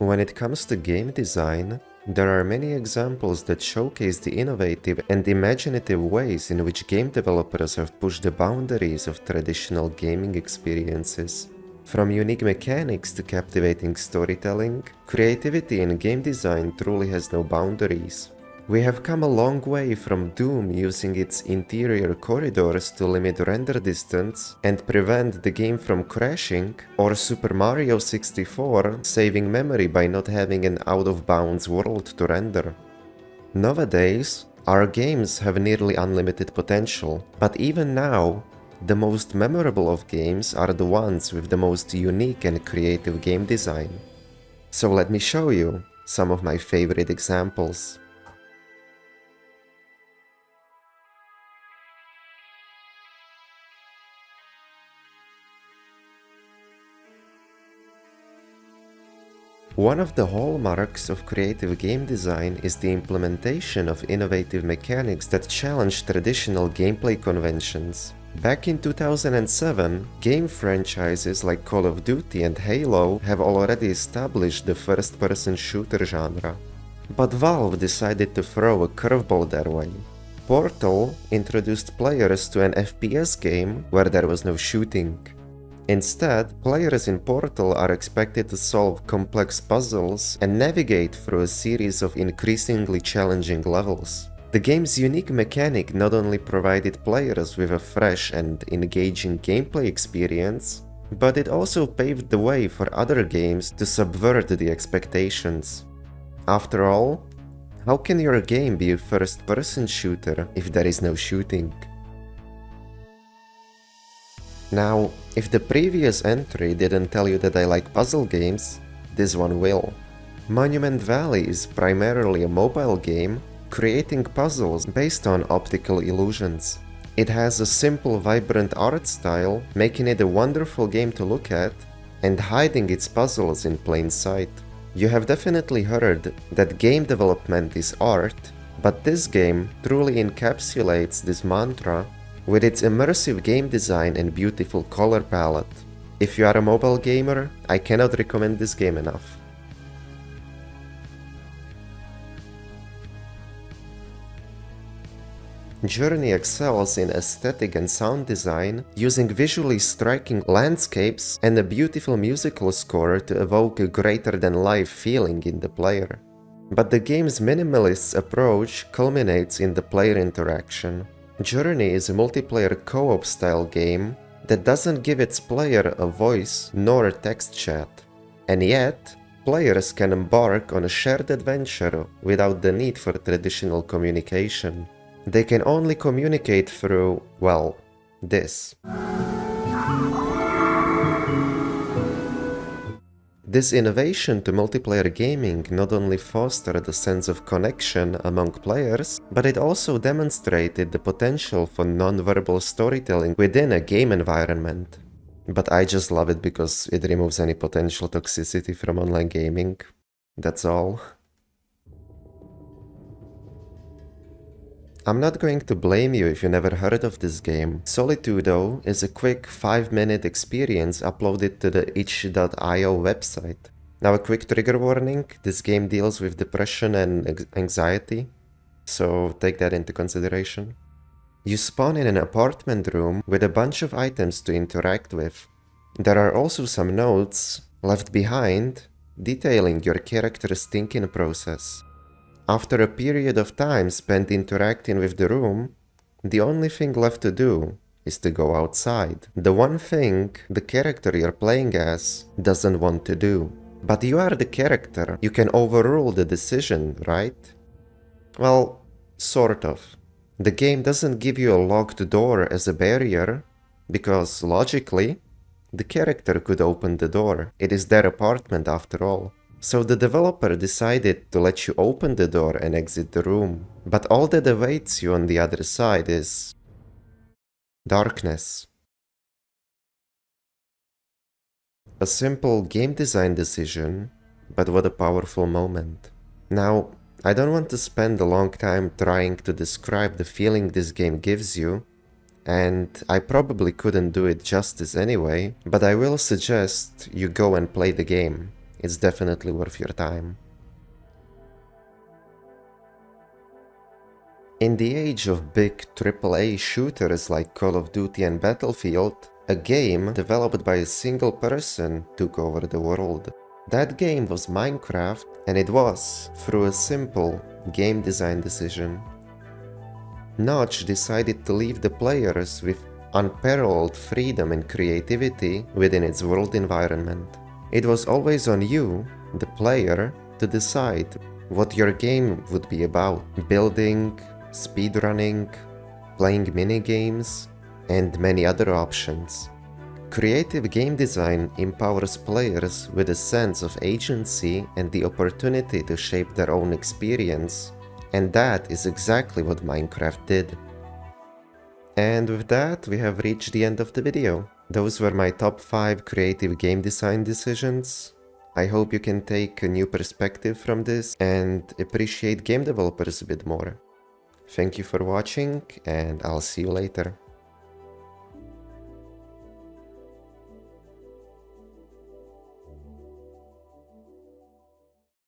When it comes to game design, there are many examples that showcase the innovative and imaginative ways in which game developers have pushed the boundaries of traditional gaming experiences. From unique mechanics to captivating storytelling, creativity in game design truly has no boundaries. We have come a long way from Doom using its interior corridors to limit render distance and prevent the game from crashing, or Super Mario 64 saving memory by not having an out-of-bounds world to render. Nowadays, our games have nearly unlimited potential, but even now, the most memorable of games are the ones with the most unique and creative game design. So let me show you some of my favorite examples. One of the hallmarks of creative game design is the implementation of innovative mechanics that challenge traditional gameplay conventions. Back in 2007, game franchises like Call of Duty and Halo have already established the first-person shooter genre. But Valve decided to throw a curveball their way. Portal introduced players to an FPS game where there was no shooting. Instead, players in Portal are expected to solve complex puzzles and navigate through a series of increasingly challenging levels. The game's unique mechanic not only provided players with a fresh and engaging gameplay experience, but it also paved the way for other games to subvert the expectations. After all, how can your game be a first-person shooter if there is no shooting? Now, if the previous entry didn't tell you that I like puzzle games, this one will. Monument Valley is primarily a mobile game, creating puzzles based on optical illusions. It has a simple, vibrant art style, making it a wonderful game to look at, and hiding its puzzles in plain sight. You have definitely heard that game development is art, but this game truly encapsulates this mantra with its immersive game design and beautiful color palette. If you are a mobile gamer, I cannot recommend this game enough. Journey excels in aesthetic and sound design, using visually striking landscapes and a beautiful musical score to evoke a greater-than-life feeling in the player. But the game's minimalist approach culminates in the player interaction. Journey is a multiplayer co-op style game that doesn't give its player a voice nor a text chat. And yet, players can embark on a shared adventure without the need for traditional communication. They can only communicate through, well, this. This innovation to multiplayer gaming not only fostered a sense of connection among players, but it also demonstrated the potential for non-verbal storytelling within a game environment. But I just love it because it removes any potential toxicity from online gaming. That's all. I'm not going to blame you if you never heard of this game. Solitudo is a quick 5-minute experience uploaded to the itch.io website. Now a quick trigger warning, this game deals with depression and anxiety, so take that into consideration. You spawn in an apartment room with a bunch of items to interact with. There are also some notes left behind detailing your character's thinking process. After a period of time spent interacting with the room, the only thing left to do is to go outside. The one thing the character you're playing as doesn't want to do. But you are the character, you can overrule the decision, right? Well, sort of. The game doesn't give you a locked door as a barrier, because logically, the character could open the door. It is their apartment after all. So the developer decided to let you open the door and exit the room. But all that awaits you on the other side is darkness. A simple game design decision, but what a powerful moment. Now, I don't want to spend a long time trying to describe the feeling this game gives you, and I probably couldn't do it justice anyway, but I will suggest you go and play the game. it's definitely worth your time. In the age of big AAA shooters like Call of Duty and Battlefield, a game developed by a single person took over the world. That game was Minecraft, and it was through a simple game design decision. Notch decided to leave the players with unparalleled freedom and creativity within its world environment. It was always on you, the player, to decide what your game would be about: building, speedrunning, playing minigames, and many other options. Creative game design empowers players with a sense of agency and the opportunity to shape their own experience, and that is exactly what Minecraft did. And with that, we have reached the end of the video. Those were my top 5 creative game design decisions. I hope you can take a new perspective from this and appreciate game developers a bit more. Thank you for watching, and I'll see you later.